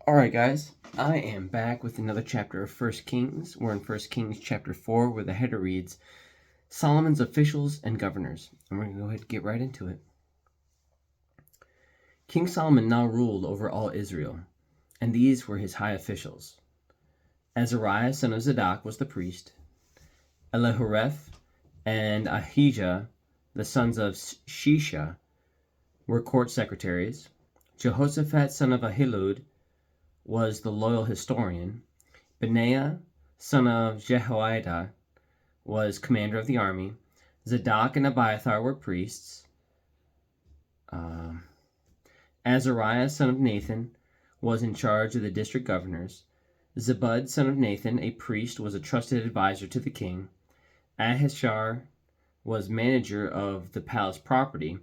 Alright guys, I am back with another chapter of 1 Kings. We're in 1 Kings chapter 4 where the header reads, Solomon's officials and governors. And we're going to go ahead and get right into it. King Solomon now ruled over all Israel, and these were his high officials. Azariah son of Zadok was the priest. Elihoreph and Ahijah, the sons of Shisha, were court secretaries. Jehoshaphat son of Ahilud was the loyal historian. Benaiah, son of Jehoiada, was commander of the army. Zadok and Abiathar were priests. Azariah, son of Nathan, was in charge of the district governors. Zabud, son of Nathan, a priest, was a trusted advisor to the king. Ahishar was manager of the palace property.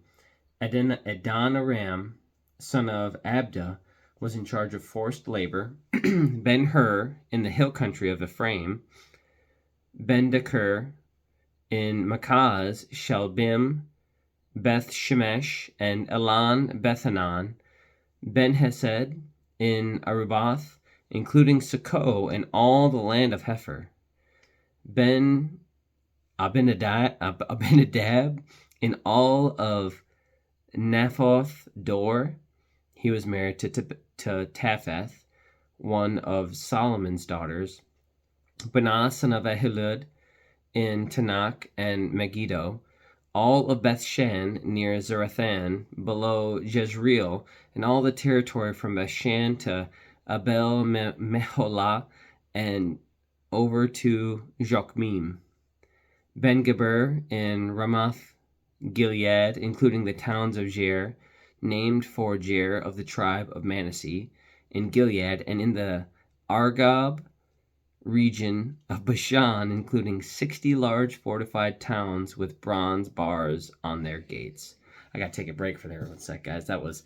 Adoniram, son of Abda, was in charge of forced labor. Ben-Hur in the hill country of Ephraim. Ben-Dekur in Makaz, Shalbim, Beth-Shemesh, and Elan Bethanan. Ben-Hesed in Arubath, including Succoth and all the land of Hepher. Abinadab in all of Naphoth Dor. He was married to Tapheth, one of Solomon's daughters. Benah, son of Ahilud, in Tanakh and Megiddo. All of Bethshan near Zarathan, below Jezreel, and all the territory from Bashan to Abel Meholah and over to Jokmeam. Ben-Geber in Ramoth Gilead, including the towns of Jer, named for Jer of the tribe of Manasseh, in Gilead, and in the Argob region of Bashan, including 60 large fortified towns with bronze bars on their gates. I gotta take a break for there 1 sec, guys. That was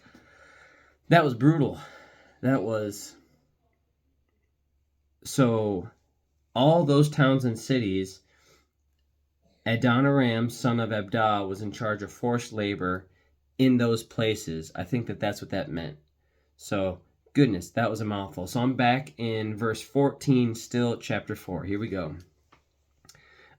brutal. That was... So, all those towns and cities, Adoniram, son of Abda, was in charge of forced labor in those places. I think that's what that meant. So, goodness, that was a mouthful. So I'm back in verse 14, still chapter 4. Here we go.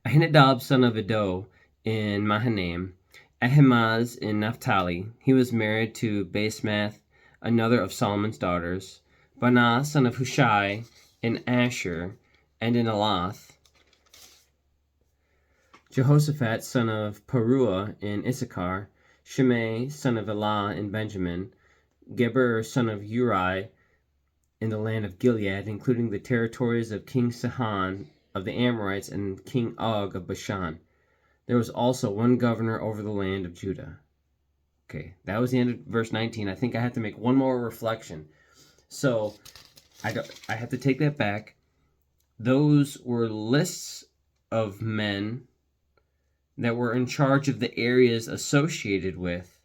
Ahinadab, son of Iddo, in Mahanaim. Ahimaaz in Naphtali. He was married to Basemath, another of Solomon's daughters. Banah, son of Hushai, in Asher, and in Elath. Jehoshaphat, son of Paruah, in Issachar. Shimei, son of Elah, in Benjamin. Geber, son of Uri, in the land of Gilead, including the territories of King Sihon of the Amorites and King Og of Bashan. There was also one governor over the land of Judah. Okay, that was the end of verse 19. I think I have to make one more reflection. So, I have to take that back. Those were lists of men that were in charge of the areas associated with.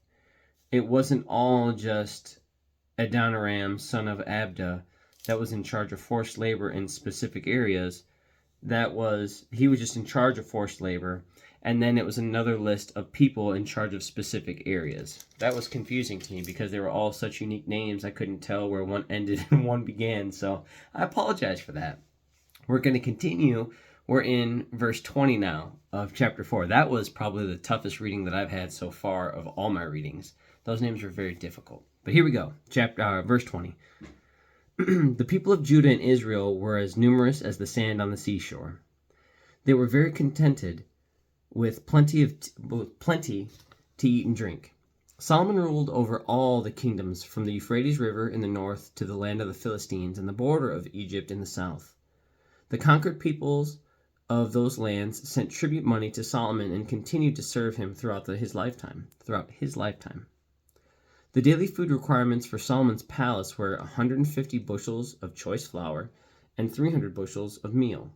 It wasn't all just Adoniram, son of Abda, that was in charge of forced labor in specific areas. He was just in charge of forced labor, and then it was another list of people in charge of specific areas. That was confusing to me because they were all such unique names. I couldn't tell where one ended and one began, so I apologize for that. We're going to continue. We're in verse 20 now of chapter 4. That was probably the toughest reading that I've had so far of all my readings. Those names were very difficult. But here we go. Verse 20. The people of Judah and Israel were as numerous as the sand on the seashore. They were very contented with plenty to eat and drink. Solomon ruled over all the kingdoms from the Euphrates River in the north to the land of the Philistines and the border of Egypt in the south. The conquered peoples of those lands sent tribute money to Solomon and continued to serve him throughout his lifetime. The daily food requirements for Solomon's palace were 150 bushels of choice flour and 300 bushels of meal.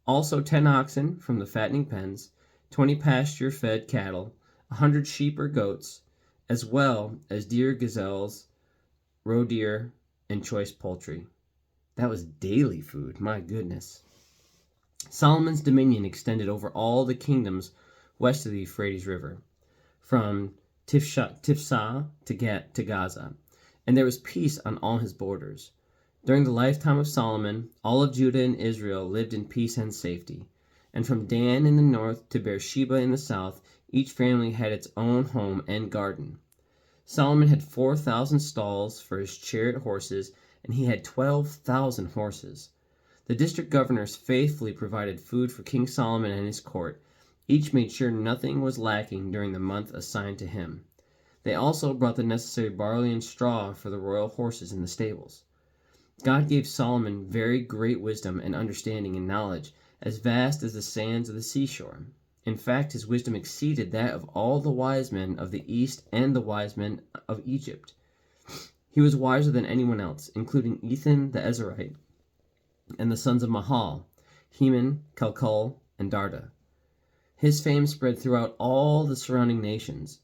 Also 10 oxen from the fattening pens, 20 pasture-fed cattle, 100 sheep or goats, as well as deer, gazelles, roe deer, and choice poultry. That was daily food, my goodness. Solomon's dominion extended over all the kingdoms west of the Euphrates River, from Tifsah to Gaza, and there was peace on all his borders. During the lifetime of Solomon, all of Judah and Israel lived in peace and safety. And from Dan in the north to Beersheba in the south, each family had its own home and garden. Solomon had 4,000 stalls for his chariot horses, and he had 12,000 horses. The district governors faithfully provided food for King Solomon and his court. Each made sure nothing was lacking during the month assigned to him. They also brought the necessary barley and straw for the royal horses in the stables. God gave Solomon very great wisdom and understanding and knowledge, as vast as the sands of the seashore. In fact, his wisdom exceeded that of all the wise men of the East and the wise men of Egypt. He was wiser than anyone else, including Ethan the Ezrahite and the sons of Mahal, Heman, Calcol, and Darda. His fame spread throughout all the surrounding nations.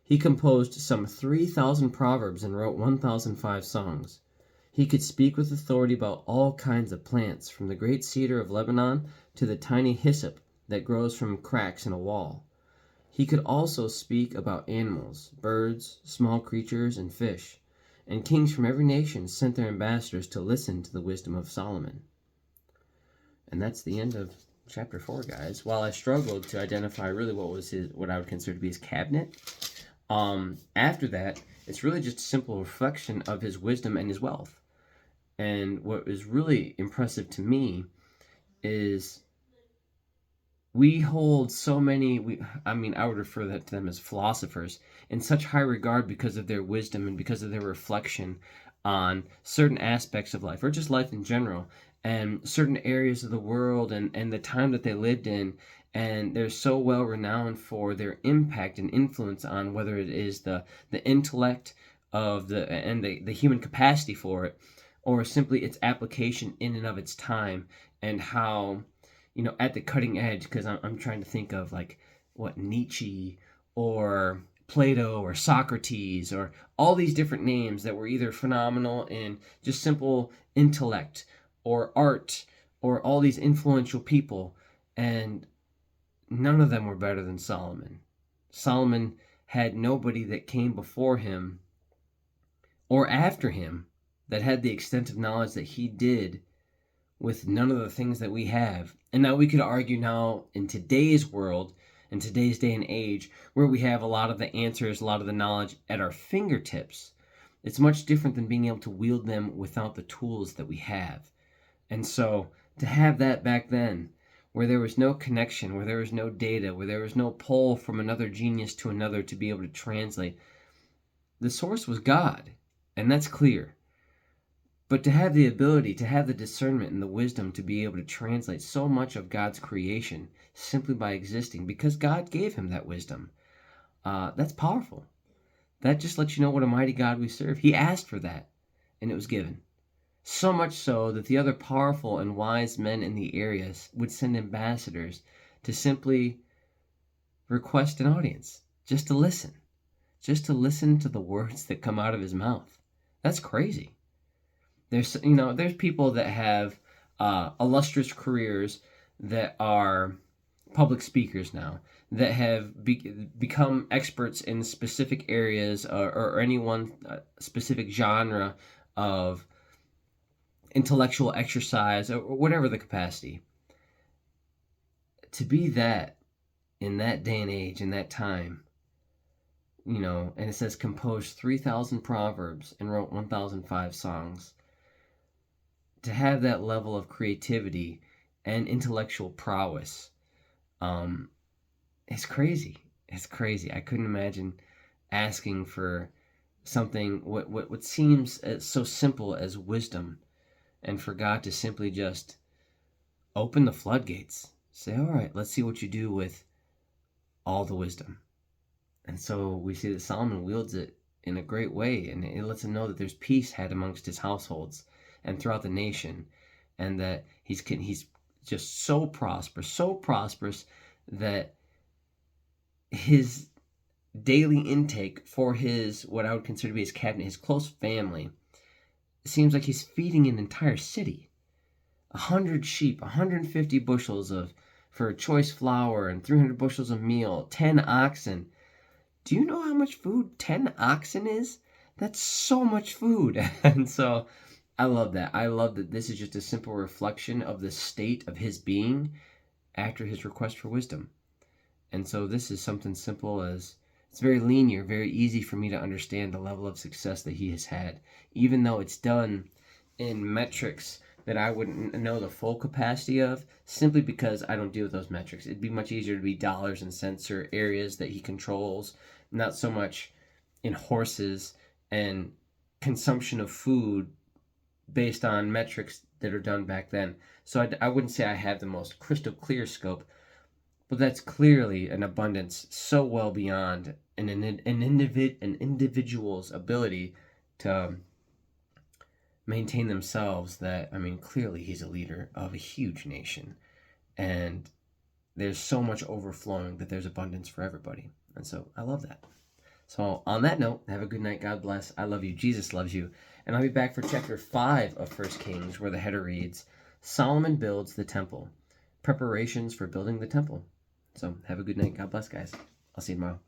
He composed some 3,000 proverbs and wrote 1,005 songs. He could speak with authority about all kinds of plants, from the great cedar of Lebanon to the tiny hyssop that grows from cracks in a wall. He could also speak about animals, birds, small creatures, and fish. And kings from every nation sent their ambassadors to listen to the wisdom of Solomon. And that's the end of chapter 4, guys. While I struggled to identify really what I would consider to be his cabinet, after that, it's really just a simple reflection of his wisdom and his wealth. And what is really impressive to me is we hold so many, I would refer to them as philosophers, in such high regard because of their wisdom and because of their reflection on certain aspects of life, or just life in general, and certain areas of the world and the time that they lived in. And they're so well renowned for their impact and influence on whether it is the intellect of the human capacity for it, or simply its application in and of its time, and how, at the cutting edge, because I'm trying to think of like what Nietzsche or Plato or Socrates or all these different names that were either phenomenal in just simple intellect or art, or all these influential people, and none of them were better than Solomon. Solomon had nobody that came before him or after him that had the extensive knowledge that he did, with none of the things that we have. And now we could argue now in today's world, in today's day and age, where we have a lot of the answers, a lot of the knowledge at our fingertips, it's much different than being able to wield them without the tools that we have. And so to have that back then, where there was no connection, where there was no data, where there was no pull from another genius to another to be able to translate, the source was God, and that's clear. But to have the ability, to have the discernment and the wisdom to be able to translate so much of God's creation simply by existing, because God gave him that wisdom, that's powerful. That just lets you know what a mighty God we serve. He asked for that, and it was given. So much so that the other powerful and wise men in the area would send ambassadors to simply request an audience, just to listen to the words that come out of his mouth. That's crazy. There's people that have illustrious careers that are public speakers now, that have become experts in specific areas, or any one specific genre of intellectual exercise, or whatever the capacity. To be that in that day and age, in that time, and it says composed 3,000 proverbs and wrote 1,005 songs. To have that level of creativity and intellectual prowess, it's crazy. It's crazy. I couldn't imagine asking for something what seems so simple as wisdom, and for God to simply just open the floodgates. Say, all right, let's see what you do with all the wisdom. And so we see that Solomon wields it in a great way, and it lets him know that there's peace had amongst his households and throughout the nation, and that he's just so prosperous that his daily intake for his, what I would consider to be his cabinet, his close family, it seems like he's feeding an entire city. 100 sheep, 150 bushels for choice flour, and 300 bushels of meal, 10 oxen. Do you know how much food 10 oxen is? That's so much food. And so I love that. I love that this is just a simple reflection of the state of his being after his request for wisdom. And so this is something simple as it's very linear, very easy for me to understand the level of success that he has had, even though it's done in metrics that I wouldn't know the full capacity of, simply because I don't deal with those metrics. It'd be much easier to be dollars and cents or areas that he controls, not so much in horses and consumption of food based on metrics that are done back then. So I wouldn't say I have the most crystal clear scope, but that's clearly an abundance so well beyond an individual's ability to maintain themselves that, I mean, clearly he's a leader of a huge nation. And there's so much overflowing that there's abundance for everybody. And so I love that. So on that note, have a good night. God bless. I love you. Jesus loves you. And I'll be back for chapter 5 of 1 Kings, where the header reads, Solomon builds the temple. Preparations for building the temple. So have a good night. God bless, guys. I'll see you tomorrow.